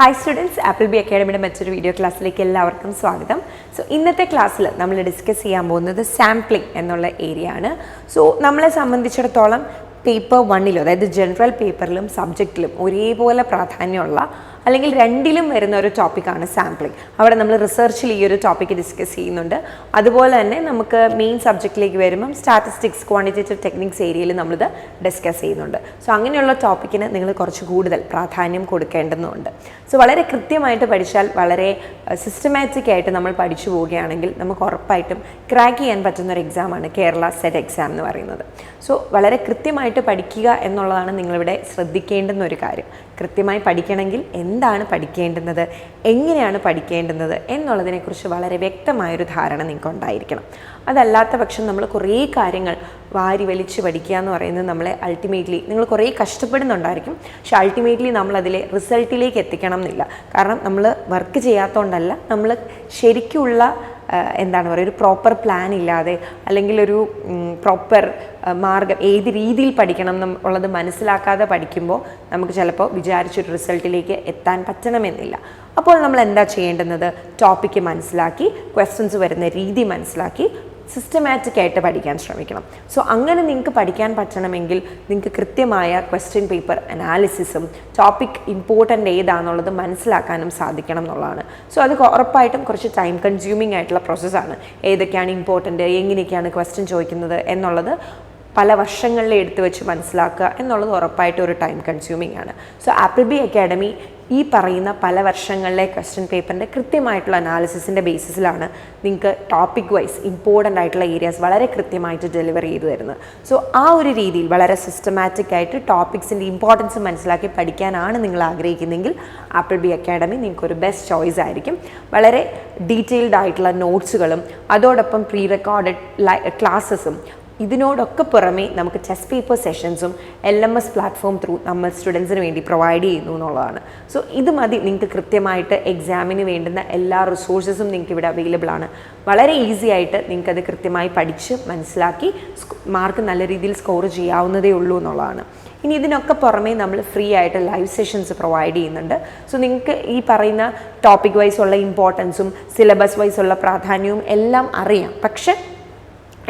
Hi students, Appleby Academy മറ്റൊരു video ക്ലാസ്സിലേക്ക് എല്ലാവർക്കും സ്വാഗതം. സോ ഇന്നത്തെ ക്ലാസ്സിൽ നമ്മൾ ഡിസ്കസ് ചെയ്യാൻ പോകുന്നത് സാമ്പിളിംഗ് എന്നുള്ള ഏരിയ ആണ്. സോ നമ്മളെ സംബന്ധിച്ചിടത്തോളം പേപ്പർ 1-ലും അതായത് ജനറൽ പേപ്പറിലും സബ്ജക്റ്റിലും ഒരേപോലെ പ്രാധാന്യമുള്ള അല്ലെങ്കിൽ രണ്ടിലും വരുന്ന ഒരു ടോപ്പിക്കാണ് സാമ്പിളിംഗ്. അവിടെ നമ്മൾ റിസർച്ചിൽ ഈ ഒരു ടോപ്പിക്ക് ഡിസ്കസ് ചെയ്യുന്നുണ്ട്. അതുപോലെ തന്നെ നമുക്ക് മെയിൻ സബ്ജക്റ്റിലേക്ക് വരുമ്പം സ്റ്റാറ്റിസ്റ്റിക്സ്, ക്വാണ്ടിറ്റേറ്റീവ് ടെക്നിക്സ് ഏരിയയിൽ നമ്മളിത് ഡിസ്കസ് ചെയ്യുന്നുണ്ട്. സോ അങ്ങനെയുള്ള ടോപ്പിക്കിന് നിങ്ങൾ കുറച്ച് കൂടുതൽ പ്രാധാന്യം കൊടുക്കേണ്ടതുണ്ട്. സോ വളരെ കൃത്യമായിട്ട് പഠിച്ചാൽ, വളരെ സിസ്റ്റമാറ്റിക് ആയിട്ട് നമ്മൾ പഠിച്ചു പോവുകയാണെങ്കിൽ നമുക്ക് ഉറപ്പായിട്ടും ക്രാക്ക് ചെയ്യാൻ പറ്റുന്ന ഒരു എക്സാമാണ് കേരള സെറ്റ് എക്സാം എന്ന് പറയുന്നത്. സോ വളരെ കൃത്യമായിട്ട് പഠിക്കുക എന്നുള്ളതാണ് നിങ്ങളിവിടെ ശ്രദ്ധിക്കേണ്ടുന്ന ഒരു കാര്യം. കൃത്യമായി പഠിക്കണമെങ്കിൽ എന്താണ് പഠിക്കേണ്ടുന്നത്, എങ്ങനെയാണ് പഠിക്കേണ്ടുന്നത് എന്നുള്ളതിനെക്കുറിച്ച് വളരെ വ്യക്തമായൊരു ധാരണ നിങ്ങൾക്ക് ഉണ്ടായിരിക്കണം. അതല്ലാത്ത പക്ഷം നമ്മൾ കുറേ കാര്യങ്ങൾ വാരി വലിച്ച് പഠിക്കുക എന്ന് പറയുന്നത് നമ്മളെ അൾട്ടിമേറ്റ്ലി നിങ്ങൾ കുറേ കഷ്ടപ്പെടുന്നുണ്ടായിരിക്കും. പക്ഷെ അൾട്ടിമേറ്റ്ലി നമ്മളതിലെ റിസൾട്ടിലേക്ക് എത്തിക്കണം എന്നില്ല. കാരണം നമ്മൾ വർക്ക് ചെയ്യാത്തതുകൊണ്ടല്ല, നമ്മൾ ശരിക്കുള്ള എന്താണ് പറയുക, ഒരു പ്രോപ്പർ പ്ലാൻ ഇല്ലാതെ അല്ലെങ്കിൽ ഒരു പ്രോപ്പർ മാർഗം ഏത് രീതിയിൽ പഠിക്കണം എന്നുള്ളത് മനസ്സിലാക്കാതെ പഠിക്കുമ്പോൾ നമുക്ക് ചിലപ്പോൾ വിചാരിച്ചൊരു റിസൾട്ടിലേക്ക് എത്താൻ പറ്റണമെന്നില്ല. അപ്പോൾ നമ്മൾ എന്താ ചെയ്യേണ്ടുന്നത്, ടോപ്പിക്ക് മനസ്സിലാക്കി, ക്വസ്റ്റ്യൻസ് വരുന്ന രീതി മനസ്സിലാക്കി സിസ്റ്റമാറ്റിക് ആയിട്ട് പഠിക്കാൻ ശ്രമിക്കണം. സോ അങ്ങനെ നിങ്ങൾക്ക് പഠിക്കാൻ പറ്റണമെങ്കിൽ നിങ്ങൾക്ക് കൃത്യമായ ക്വസ്റ്റ്യൻ പേപ്പർ അനാലിസിസും ടോപ്പിക് ഇമ്പോർട്ടൻ്റ് ഏതാണെന്നുള്ളത് മനസ്സിലാക്കാനും സാധിക്കണം എന്നുള്ളതാണ്. സോ അത് ഉറപ്പായിട്ടും കുറച്ച് ടൈം കൺസ്യൂമിങ് ആയിട്ടുള്ള പ്രോസസ്സാണ്. ഏതൊക്കെയാണ് ഇമ്പോർട്ടൻ്റ്, എങ്ങനെയൊക്കെയാണ് ക്വസ്റ്റ്യൻ ചോദിക്കുന്നത് എന്നുള്ളത് പല വർഷങ്ങളിൽ എടുത്തു വെച്ച് മനസ്സിലാക്കുക എന്നുള്ളത് ഉറപ്പായിട്ടും ഒരു ടൈം കൺസ്യൂമിംഗ് ആണ്. സോ ആപ്പിൾബി അക്കാഡമി ഈ പറയുന്ന പല വർഷങ്ങളിലെ ക്വസ്റ്റ്യൻ പേപ്പറിൻ്റെ കൃത്യമായിട്ടുള്ള അനാലിസിസിൻ്റെ ബേസിസിലാണ് നിങ്ങൾക്ക് ടോപ്പിക് വൈസ് ഇമ്പോർട്ടൻ്റ് ആയിട്ടുള്ള ഏരിയാസ് വളരെ കൃത്യമായിട്ട് ഡെലിവർ ചെയ്തു തരുന്നത്. സോ ആ ഒരു രീതിയിൽ വളരെ സിസ്റ്റമാറ്റിക് ആയിട്ട് ടോപ്പിക്സിൻ്റെ ഇമ്പോർട്ടൻസ് മനസ്സിലാക്കി പഠിക്കാനാണ് നിങ്ങൾ ആഗ്രഹിക്കുന്നതെങ്കിൽ ആപ്പിൾബി അക്കാഡമി നിങ്ങൾക്കൊരു ബെസ്റ്റ് ചോയ്സ് ആയിരിക്കും. വളരെ ഡീറ്റെയിൽഡ് ആയിട്ടുള്ള നോട്ട്സുകളും അതോടൊപ്പം പ്രീ റെക്കോർഡഡ് ക്ലാസ്സസും ഇതിനോടൊക്കെ പുറമേ നമുക്ക് ടെസ്റ്റ് പേപ്പർ സെഷൻസും LMS പ്ലാറ്റ്ഫോം ത്രൂ നമ്മൾ സ്റ്റുഡൻസിന് വേണ്ടി പ്രൊവൈഡ് ചെയ്യുന്നു എന്നുള്ളതാണ്. സോ ഇത് മതി നിങ്ങൾക്ക് കൃത്യമായിട്ട് എക്സാമിന് വേണ്ടുന്ന എല്ലാ റിസോഴ്സസും നിങ്ങൾക്ക് ഇവിടെ അവൈലബിൾ ആണ്. വളരെ ഈസി ആയിട്ട് നിങ്ങൾക്കത് കൃത്യമായി പഠിച്ച് മനസ്സിലാക്കി മാർക്ക് നല്ല രീതിയിൽ സ്കോർ ചെയ്യാവുന്നതേ ഉള്ളൂ എന്നുള്ളതാണ്. ഇനി ഇതിനൊക്കെ പുറമേ നമ്മൾ ഫ്രീ ആയിട്ട് ലൈവ് സെഷൻസ് പ്രൊവൈഡ് ചെയ്യുന്നുണ്ട്. സോ നിങ്ങൾക്ക് ഈ പറയുന്ന ടോപ്പിക് വൈസ് ഉള്ള ഇമ്പോർട്ടൻസും സിലബസ് വൈസ് ഉള്ള പ്രാധാന്യവും എല്ലാം അറിയാം. പക്ഷേ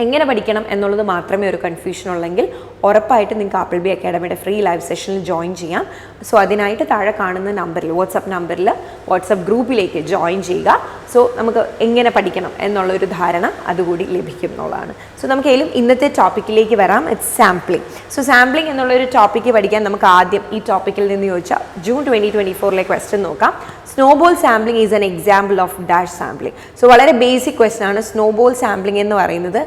എങ്ങനെ പഠിക്കണം എന്നുള്ളത് മാത്രമേ ഒരു കൺഫ്യൂഷൻ ഉള്ളെങ്കിൽ ഉറപ്പായിട്ട് നിങ്ങൾക്ക് ആപ്പിൾബി അക്കാഡമിയുടെ ഫ്രീ ലൈവ് സെഷനിൽ ജോയിൻ ചെയ്യാം. സോ അതിനായിട്ട് താഴെ കാണുന്ന നമ്പറിൽ, വാട്സപ്പ് നമ്പറിൽ വാട്സപ്പ് ഗ്രൂപ്പിലേക്ക് ജോയിൻ ചെയ്യുക. സോ നമുക്ക് എങ്ങനെ പഠിക്കണം എന്നുള്ളൊരു ധാരണ അതുകൂടി ലഭിക്കും എന്നുള്ളതാണ്. സോ നമുക്കേലും ഇന്നത്തെ ടോപ്പിക്കിലേക്ക് വരാം. It's sampling. സോ സാമ്പിളിംഗ് എന്നുള്ളൊരു ടോപ്പിക്ക് പഠിക്കാൻ നമുക്ക് ആദ്യം ഈ ടോപ്പിക്കിൽ നിന്ന് ചോദിച്ചാൽ ജൂൺ 2024 ക്വസ്റ്റ്യൻ നോക്കാം. Snowball sampling is an example of dash sampling. So വളരെ ബേസിക് ക്വസ്റ്റ്യൻ ആണ്. സ്നോബോൾ സാമ്പിളിംഗ് എന്ന് പറയുന്നത്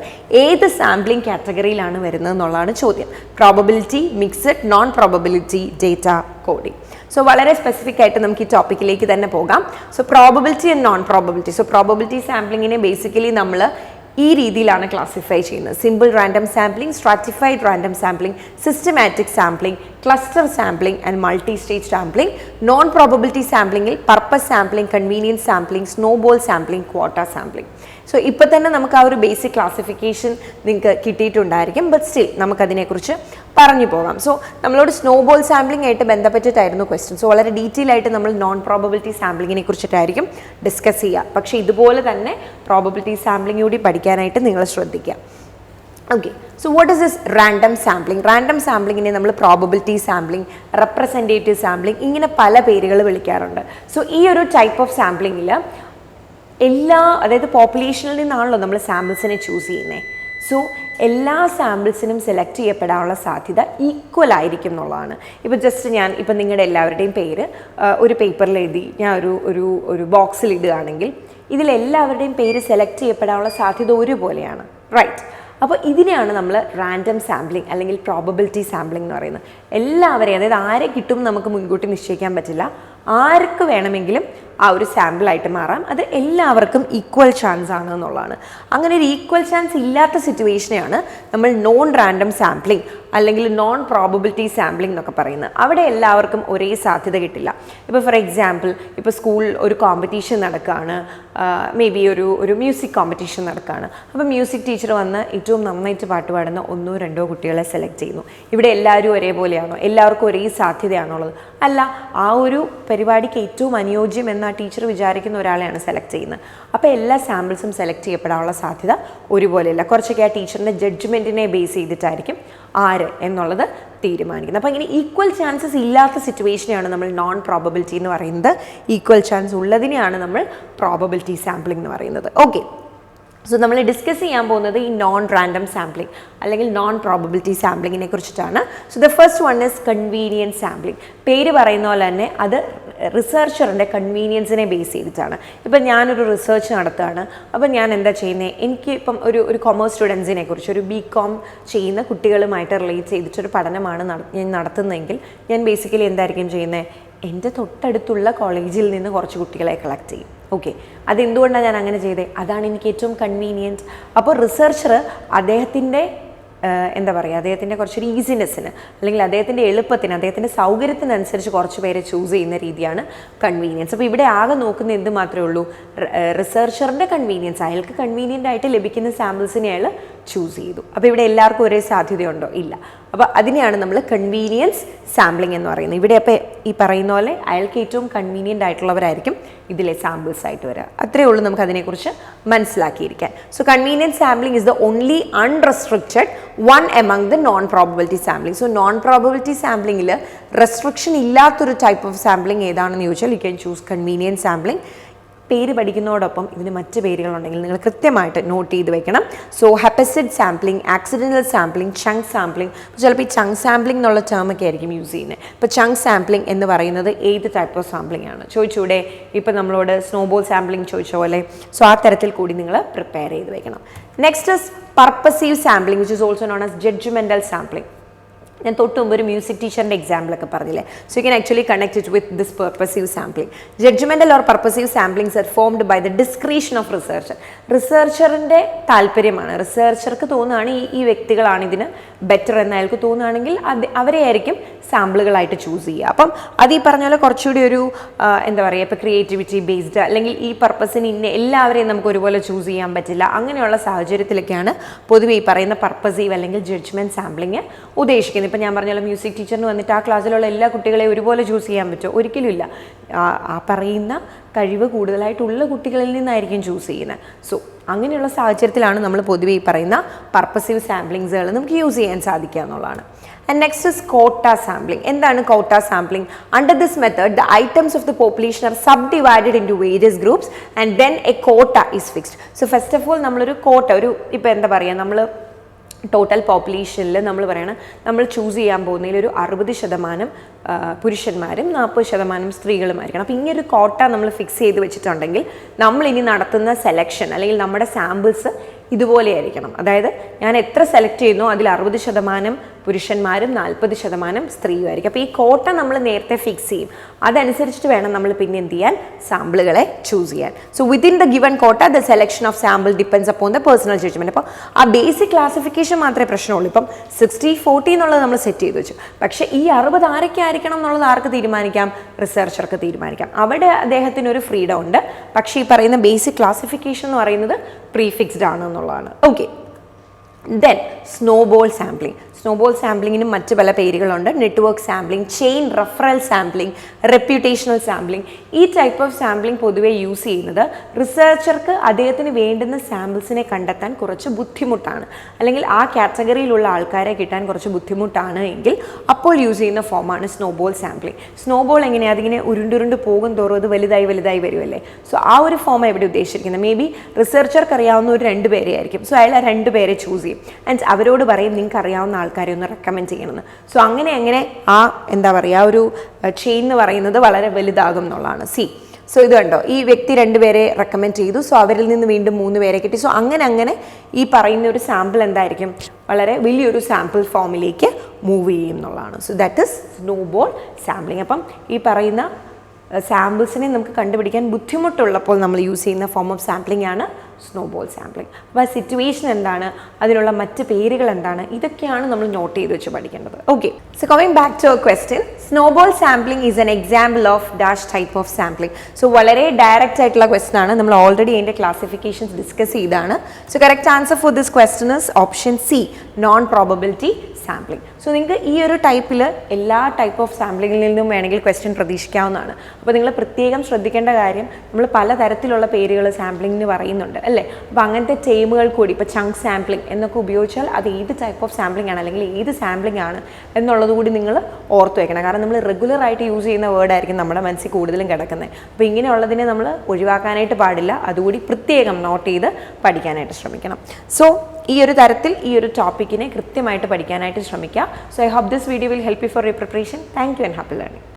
ഏത് സാമ്പിളിംഗ് കാറ്റഗറിയിലാണ് വരുന്നത് എന്നുള്ളതാണ് ചോദ്യം. Probability, mixed, non probability, data, coding. So വളരെ സ്പെസിഫിക് ആയിട്ട് നമുക്ക് ഈ ടോപ്പിക്കിലേക്ക് തന്നെ പോകാം. So probability and non probability. So probability സാമ്പിളിങ്ങിനെ ബേസിക്കലി നമ്മൾ ഈ രീതിയിലാണ് ക്ലാസിഫൈ ചെയ്യുന്നത്. Simple random sampling, stratified random sampling, systematic sampling, cluster sampling and multi stage sampling. Non probability സാമ്പിളിംഗിൽ purpose sampling, convenience sampling, snowball sampling, quota sampling. So ഇപ്പോൾ തന്നെ നമുക്ക് ആ ഒരു ബേസിക് ക്ലാസിഫിക്കേഷൻ നിങ്ങൾക്ക് കിട്ടിയിട്ടുണ്ടായിരിക്കും. ബട്ട് സ്റ്റിൽ നമുക്കതിനെക്കുറിച്ച് പറഞ്ഞു പോകാം. സോ നമ്മളോട് സ്നോബോൾ സാമ്പിളിംഗ് ആയിട്ട് ബന്ധപ്പെട്ടിട്ടായിരുന്നു ക്വസ്റ്റ്യൻ. സോ വളരെ ഡീറ്റെയിൽ ആയിട്ട് നമ്മൾ നോൺ പ്രോബബിലിറ്റി സാമ്പിളിങ്ങിനെ കുറിച്ചിട്ടായിരിക്കും ഡിസ്കസ് ചെയ്യുക. പക്ഷേ ഇതുപോലെ തന്നെ പ്രോബബിലിറ്റി സാമ്പിളിംഗ് കൂടി പഠിക്കാനായിട്ട് നിങ്ങൾ ശ്രദ്ധിക്കുക. Okay, so what is this random sampling? Random സാമ്പിളിങ്ങിനെ നമ്മൾ പ്രോബബിലിറ്റി സാമ്പിളിംഗ്, റെപ്രസെൻറ്റേറ്റീവ് സാമ്പിളിംഗ്, ഇങ്ങനെ പല പേരുകൾ വിളിക്കാറുണ്ട്. സോ ഈ ഒരു ടൈപ്പ് ഓഫ് സാമ്പിളിങ്ങിൽ അതായത് പോപ്പുലേഷനിൽ നിന്നാണല്ലോ നമ്മൾ സാമ്പിൾസിനെ ചൂസ് ചെയ്യുന്നത്. സോ എല്ലാ സാമ്പിൾസിനും സെലക്ട് ചെയ്യപ്പെടാനുള്ള സാധ്യത ഈക്വൽ ആയിരിക്കും എന്നുള്ളതാണ്. ഇപ്പോൾ ജസ്റ്റ് ഇപ്പം നിങ്ങളുടെ എല്ലാവരുടെയും പേര് ഒരു പേപ്പറിൽ എഴുതി ഞാൻ ഒരു ബോക്സിൽ ഇടുകയാണെങ്കിൽ ഇതിലെല്ലാവരുടെയും പേര് സെലക്ട് ചെയ്യപ്പെടാനുള്ള സാധ്യത ഒരുപോലെയാണ്, റൈറ്റ്? അപ്പോൾ ഇതിനെയാണ് നമ്മൾ റാൻഡം സാമ്പിളിംഗ് അല്ലെങ്കിൽ പ്രോബബിലിറ്റി സാമ്പിളിംഗ് എന്ന് പറയുന്നത്. എല്ലാവരെയും, അതായത് ആരെ കിട്ടും നമുക്ക് മുൻകൂട്ടി നിശ്ചയിക്കാൻ പറ്റില്ല. ആർക്ക് വേണമെങ്കിലും ആ ഒരു സാമ്പിളായിട്ട് മാറാം. അത് എല്ലാവർക്കും ഈക്വൽ ചാൻസ് ആണ് എന്നുള്ളതാണ്. അങ്ങനെ ഒരു ഈക്വൽ ചാൻസ് ഇല്ലാത്ത സിറ്റുവേഷനെയാണ് നമ്മൾ നോൺ റാൻഡം സാമ്പിളിംഗ് അല്ലെങ്കിൽ നോൺ പ്രോബബിലിറ്റി സാമ്പിളിംഗ് എന്നൊക്കെ പറയുന്നത്. അവിടെ എല്ലാവർക്കും ഒരേ സാധ്യത കിട്ടില്ല. ഇപ്പോൾ ഫോർ എക്സാമ്പിൾ, ഇപ്പോൾ സ്കൂളിൽ ഒരു കോമ്പറ്റീഷൻ നടക്കുകയാണ്, മേ ബി ഒരു മ്യൂസിക് കോമ്പറ്റീഷൻ നടക്കുകയാണ്. അപ്പോൾ മ്യൂസിക് ടീച്ചർ വന്ന് ഏറ്റവും നന്നായിട്ട് പാട്ട് പാടുന്ന 1-2 കുട്ടികളെ സെലക്ട് ചെയ്യുന്നു. ഇവിടെ എല്ലാവരും ഒരേപോലെയാണോ? എല്ലാവർക്കും ഒരേ സാധ്യതയാണുള്ളത്? അല്ല, ആ ഒരു പരിപാടിക്ക് ഏറ്റവും അനുയോജ്യം എന്ന ടീച്ചർ വിചാരിക്കുന്ന ഒരാളെയാണ് സെലക്ട് ചെയ്യുന്നത്. അപ്പോൾ എല്ലാ സാമ്പിൾസും സെലക്ട് ചെയ്യപ്പെടാനുള്ള സാധ്യത ഒരുപോലെയല്ല. കുറച്ചൊക്കെ ആ ടീച്ചറിൻ്റെ ജഡ്ജ്മെൻറ്റിനെ ബേസ് ചെയ്തിട്ടായിരിക്കും ആര് എന്നുള്ളത് തീരുമാനിക്കുന്നത്. അപ്പോൾ ഇങ്ങനെ ഈക്വൽ ചാൻസസ് ഇല്ലാത്ത സിറ്റുവേഷനെയാണ് നമ്മൾ നോൺ പ്രോബബിലിറ്റി എന്ന് പറയുന്നത്. ഈക്വൽ ചാൻസ് ഉള്ളതിനെയാണ് നമ്മൾ പ്രോബബിലിറ്റി സാമ്പിളിംഗ് എന്ന് പറയുന്നത്. ഓക്കെ, സോ നമ്മൾ ഡിസ്കസ് ചെയ്യാൻ പോകുന്നത് ഈ നോൺ റാൻഡം സാമ്പിളിംഗ് അല്ലെങ്കിൽ നോൺ പ്രോബബിലിറ്റി സാമ്പിളിങ്ങിനെ കുറിച്ചിട്ടാണ്. So the first one is convenience sampling. പേര് പറയുന്ന പോലെ തന്നെ അത് റിസർച്ചറിൻ്റെ കൺവീനിയൻസിനെ ബേസ് ചെയ്തിട്ടാണ്. ഇപ്പം ഞാനൊരു റിസർച്ച് നടത്തുകയാണ്. അപ്പം ഞാൻ എന്താ ചെയ്യുന്നത്, എനിക്ക് ഇപ്പം ഒരു കൊമേഴ്സ് സ്റ്റുഡൻസിനെ കുറിച്ച്, ഒരു BCom ചെയ്യുന്ന കുട്ടികളുമായിട്ട് റിലേറ്റ് ചെയ്തിട്ടൊരു പഠനമാണ് ഞാൻ നടത്തുന്നതെങ്കിൽ ഞാൻ ബേസിക്കലി എന്തായിരിക്കും ചെയ്യുന്നത്, എൻ്റെ തൊട്ടടുത്തുള്ള കോളേജിൽ നിന്ന് കുറച്ച് കുട്ടികളെ കളക്ട് ചെയ്യും. ഓക്കെ, അതെന്തുകൊണ്ടാണ് ഞാൻ അങ്ങനെ ചെയ്തത്? അതാണ് എനിക്ക് ഏറ്റവും കൺവീനിയൻറ്റ്. അപ്പോൾ റിസർച്ചർ അദ്ദേഹത്തിൻ്റെ എന്താ പറയുക, അദ്ദേഹത്തിൻ്റെ കുറച്ചൊരു ഈസിനെസ്സിന് അല്ലെങ്കിൽ അദ്ദേഹത്തിൻ്റെ എളുപ്പത്തിന്, അദ്ദേഹത്തിൻ്റെ സൗകര്യത്തിനനുസരിച്ച് കുറച്ച് പേരെ ചൂസ് ചെയ്യുന്ന രീതിയാണ് കൺവീനിയൻസ്. അപ്പോൾ ഇവിടെ ആകെ നോക്കുന്ന എന്ത് മാത്രമേ ഉള്ളൂ, റിസർച്ചറിൻ്റെ കൺവീനിയൻസ്. അയാൾക്ക് കൺവീനിയൻ്റ് ആയിട്ട് ലഭിക്കുന്ന സാമ്പിൾസിനെ അയാൾ ചൂസ് ചെയ്തു. അപ്പോൾ ഇവിടെ എല്ലാവർക്കും ഒരേ സാധ്യതയുണ്ടോ? ഇല്ല. അപ്പോൾ അതിനെയാണ് നമ്മൾ കൺവീനിയൻസ് സാമ്പിളിംഗ് എന്ന് പറയുന്നത്. ഇവിടെ അപ്പോൾ ഈ പറയുന്ന പോലെ അയാൾക്ക് ഏറ്റവും കൺവീനിയൻ്റ് ആയിട്ടുള്ളവരായിരിക്കും ഇതിലെ സാമ്പിൾസ് ആയിട്ട് വരിക. അത്രയേ ഉള്ളൂ നമുക്ക് അതിനെക്കുറിച്ച് മനസ്സിലാക്കിയിരിക്കാൻ. So convenience sampling is the only unrestricted one among the non probability sampling. So non probability സാമ്പിളിംഗിൽ റെസ്ട്രിക്ഷൻ ഇല്ലാത്തൊരു ടൈപ്പ് ഓഫ് സാമ്പിളിംഗ് ഏതാണെന്ന് ചോദിച്ചാൽ you can choose convenience sampling. പേര് പഠിക്കുന്നതോടൊപ്പം ഇതിന് മറ്റ് പേരുകളുണ്ടെങ്കിൽ നിങ്ങൾ കൃത്യമായിട്ട് നോട്ട് ചെയ്ത് വെക്കണം. സോ ഹെപ്പസിഡ് സാമ്പിളിംഗ്, ആക്സിഡൻ്റൽ സാമ്പിളിംഗ്, ചങ്ക് സാമ്പിളിംഗ്. ചിലപ്പോൾ ഈ ചങ്ക് സാമ്പിളിംഗ് എന്നുള്ള ടേമൊക്കെ ആയിരിക്കും യൂസ് ചെയ്യുന്നത്. ഇപ്പോൾ ചങ്ക് സാമ്പിളിംഗ് എന്ന് പറയുന്നത് ഏത് ടൈപ്പ് ഓഫ് സാമ്പിളിംഗ് ആണ് ചോദിച്ചൂടെ? ഇപ്പോൾ നമ്മളോട് സ്നോബോൾ സാമ്പിളിംഗ് ചോദിച്ച പോലെ. സോ ആ തരത്തിൽ കൂടി നിങ്ങൾ പ്രിപ്പയർ ചെയ്ത് വെക്കണം. Next is purposive sampling which is also known as judgmental sampling. ഞാൻ തൊട്ട് മുമ്പ് ഒരു മ്യൂസിക് ടീച്ചറിൻ്റെ എക്സാമ്പിളൊക്കെ പറഞ്ഞില്ലേ. So you can actually connect it with this purposive sampling. Judgmental or purposive samplings are formed by the discretion of researcher. റിസർച്ചറിൻ്റെ താല്പര്യമാണ്, റിസർച്ചർക്ക് തോന്നുകയാണ് ഈ വ്യക്തികളാണ് ഇതിന് ബെറ്റർ എന്ന് അയാൾക്ക് തോന്നുകയാണെങ്കിൽ അവരെ ആയിരിക്കും സാമ്പിളുകളായിട്ട് ചൂസ് ചെയ്യുക. അപ്പം അത് ഈ പറഞ്ഞ പോലെ കുറച്ചുകൂടി ഒരു എന്താ പറയുക, ഇപ്പോൾ ക്രിയേറ്റിവിറ്റി ബേസ്ഡ് അല്ലെങ്കിൽ ഈ പർപ്പസിന് എല്ലാവരെയും നമുക്ക് ഒരുപോലെ ചൂസ് ചെയ്യാൻ പറ്റില്ല. അങ്ങനെയുള്ള സാഹചര്യത്തിലൊക്കെയാണ് പൊതുവെ ഈ പറയുന്ന പർപ്പസീവ് അല്ലെങ്കിൽ ജഡ്ജ്മെൻറ്റ് സാമ്പിളിങ് ഉദ്ദേശിക്കുന്നത്. ഇപ്പം ഞാൻ പറഞ്ഞ പോലെ മ്യൂസിക് ടീച്ചറിന് വന്നിട്ട് ആ ക്ലാസ്സിലുള്ള എല്ലാ കുട്ടികളെയും ഒരുപോലെ ചൂസ് ചെയ്യാൻ പറ്റുമോ? ഒരിക്കലും ഇല്ല. ആ പറയുന്ന കഴിവ് കൂടുതലായിട്ടുള്ള കുട്ടികളിൽ നിന്നായിരിക്കും ചൂസ് ചെയ്യുന്നത്. സോ അങ്ങനെയുള്ള സാഹചര്യത്തിലാണ് നമ്മൾ പൊതുവെ ഈ പറയുന്ന പർപ്പസീവ് സാമ്പിളിങ്സുകൾ നമുക്ക് യൂസ് ചെയ്യാൻ സാധിക്കുക എന്നുള്ളതാണ്. And next is quota sampling. എന്താണ് quota sampling? Under this method, the items of the population are subdivided into various groups and then a quota is fixed. So first of all, നമ്മളൊരു quota, ഇപ്പോൾ എന്താ പറയുക, നമ്മൾ total പോപ്പുലേഷനിൽ നമ്മൾ പറയണം നമ്മൾ choose ചെയ്യാൻ പോകുന്നതിൽ ഒരു 60% പുരുഷന്മാരും 40% സ്ത്രീകളുമായിരിക്കണം. അപ്പോൾ ഇങ്ങനൊരു കോട്ട നമ്മൾ ഫിക്സ് ചെയ്ത് വെച്ചിട്ടുണ്ടെങ്കിൽ നമ്മളിനി നടത്തുന്ന സെലക്ഷൻ അല്ലെങ്കിൽ നമ്മുടെ സാമ്പിൾസ് ഇതുപോലെയായിരിക്കണം. അതായത് ഞാൻ എത്ര സെലക്ട് ചെയ്യുന്നോ അതിൽ 60% പുരുഷന്മാരും 40% സ്ത്രീയുമായിരിക്കും. അപ്പോൾ ഈ കോട്ട നമ്മൾ നേരത്തെ ഫിക്സ് ചെയ്യും. അതനുസരിച്ചിട്ട് വേണം നമ്മൾ പിന്നെ എന്ത് ചെയ്യാൻ, സാമ്പിളുകളെ ചൂസ് ചെയ്യാൻ. So within the given quota the selection of sample depends upon the personal judgement. അപ്പോൾ ആ ബേസിക് ക്ലാസിഫിക്കേഷൻ മാത്രമേ പ്രശ്നമുള്ളൂ. ഇപ്പം 60-40 എന്നുള്ളത് നമ്മൾ സെറ്റ് ചെയ്ത് വെച്ചു. പക്ഷേ ഈ 60 ആരൊക്കെ ആയിരിക്കണം എന്നുള്ളത് ആർക്ക് തീരുമാനിക്കാം? റിസർച്ചർക്ക് തീരുമാനിക്കാം. അവിടെ അദ്ദേഹത്തിനൊരു ഫ്രീഡം ഉണ്ട്. പക്ഷേ ഈ പറയുന്ന ബേസിക് ക്ലാസിഫിക്കേഷൻ എന്ന് പറയുന്നത് പ്രീഫിക്സ്ഡ് ആണ് എന്നുള്ളതാണ്. Okay, then snowball sampling. Snowball സാമ്പിളിങ്ങിന് മറ്റ് പല പേരുകളുണ്ട്. Network sampling, chain referral sampling, reputational sampling. ഈ ടൈപ്പ് ഓഫ് സാമ്പിളിംഗ് പൊതുവെ യൂസ് ചെയ്യുന്നത് റിസർച്ചർക്ക് അദ്ദേഹത്തിന് വേണ്ടുന്ന സാമ്പിൾസിനെ കണ്ടെത്താൻ കുറച്ച് ബുദ്ധിമുട്ടാണ്, അല്ലെങ്കിൽ ആ കാറ്റഗറിയിലുള്ള ആൾക്കാരെ കിട്ടാൻ കുറച്ച് ബുദ്ധിമുട്ടാണ് എങ്കിൽ അപ്പോൾ യൂസ് ചെയ്യുന്ന ഫോമാണ് സ്നോബോൾ സാമ്പിളിംഗ്. സ്നോബോൾ എങ്ങനെയാണ്? അതിങ്ങനെ ഉരുണ്ടുരുണ്ട് പോകും തോറും അത് വലുതായി വരുമല്ലേ. സോ ആ ഒരു ഫോമാണ് ഇവിടെ ഉദ്ദേശിച്ചിരിക്കുന്നത്. മേ ബി റിസർച്ചർക്ക് അറിയാവുന്ന ഒരു 2 പേരെ ആയിരിക്കും. സോ അയാൾ ആ 2 പേരെ ചൂസ് ചെയ്യും ആൻഡ് അവരോട് പറയും നിങ്ങൾക്ക് അറിയാവുന്ന ആൾക്കാരെ ഒന്ന് റെക്കമെൻഡ് ചെയ്യണമെന്ന്. സോ അങ്ങനെ ആ എന്താ പറയുക, ഒരു ചെയിൻ എന്ന് പറയുന്നത് വളരെ വലുതാകും എന്നുള്ളതാണ്. സോ ഇത് കണ്ടോ, ഈ വ്യക്തി 2 പേരെ റെക്കമെൻഡ് ചെയ്തു. സോ അവരിൽ നിന്ന് വീണ്ടും 3 പേരെ കിട്ടി. സോ അങ്ങനെ ഈ പറയുന്ന ഒരു സാമ്പിൾ എന്തായിരിക്കും, വളരെ വലിയൊരു സാമ്പിൾ ഫോമിലേക്ക് മൂവ് ചെയ്യും എന്നുള്ളതാണ്. So that is snowball sampling. അപ്പം ഈ പറയുന്ന സാമ്പിൾസിനെ നമുക്ക് കണ്ടുപിടിക്കാൻ ബുദ്ധിമുട്ടുള്ളപ്പോൾ നമ്മൾ യൂസ് ചെയ്യുന്ന ഫോം ഓഫ് സാമ്പിളിംഗ് ആണ് സ്നോബോൾ സാമ്പിളിംഗ്. അപ്പോൾ ആ സിറ്റുവേഷൻ എന്താണ്, അതിനുള്ള മറ്റ് പേരുകൾ എന്താണ്, ഇതൊക്കെയാണ് നമ്മൾ നോട്ട് ചെയ്ത് വെച്ച് പഠിക്കേണ്ടത്. Okay, so coming back to a question, snowball sampling is an example of dash type of sampling. So വളരെ ഡയറക്റ്റ് ആയിട്ടുള്ള ക്വസ്റ്റൻ ആണ്, നമ്മൾ ഓൾറെഡി അതിൻ്റെ ക്ലാസിഫിക്കേഷൻസ് ഡിസ്കസ് ചെയ്താണ്. So correct answer for this question is option C, non probability sampling. So നിങ്ങൾക്ക് ഈ ഒരു ടൈപ്പിൽ എല്ലാ ടൈപ്പ് ഓഫ് സാമ്പിളിങ്ങിൽ നിന്നും വേണമെങ്കിൽ ക്വസ്റ്റ്യൻ പ്രതീക്ഷിക്കാവുന്നതാണ്. അപ്പോൾ നിങ്ങൾ പ്രത്യേകം ശ്രദ്ധിക്കേണ്ട കാര്യം, നമ്മൾ പലതരത്തിലുള്ള പേരുകൾ സാമ്പിളിങ്ങിന് പറയുന്നുണ്ട് അല്ലേ. അപ്പോൾ അങ്ങനത്തെ ടേമുകൾ കൂടി, ഇപ്പോൾ ചങ്ക് സാമ്പിളിംഗ് എന്നൊക്കെ ഉപയോഗിച്ചാൽ അത് ഏത് ടൈപ്പ് ഓഫ് സാമ്പിളിംഗ് ആണ് അല്ലെങ്കിൽ ഏത് സാമ്പിളിംഗ് ആണ് എന്നുള്ളത് കൂടി നിങ്ങൾ ഓർത്ത് വയ്ക്കണം. കാരണം നമ്മൾ റെഗുലർ ആയിട്ട് യൂസ് ചെയ്യുന്ന വേർഡായിരിക്കും നമ്മുടെ മനസ്സിൽ കൂടുതലും കിടക്കുന്നത്. അപ്പോൾ ഇങ്ങനെയുള്ളതിനെ നമ്മൾ ഒഴിവാക്കാനായിട്ട് പാടില്ല, അതുകൂടി പ്രത്യേകം നോട്ട് ചെയ്ത് പഠിക്കാനായിട്ട് ശ്രമിക്കണം. സോ ഈ ഒരു തരത്തിൽ ഈ ഒരു ടോപ്പിക്കിനെ കൃത്യമായിട്ട് പഠിക്കാനായിട്ട് ശ്രമിക്കുക. So I hope this video will help you for your preparation. Thank you and happy learning.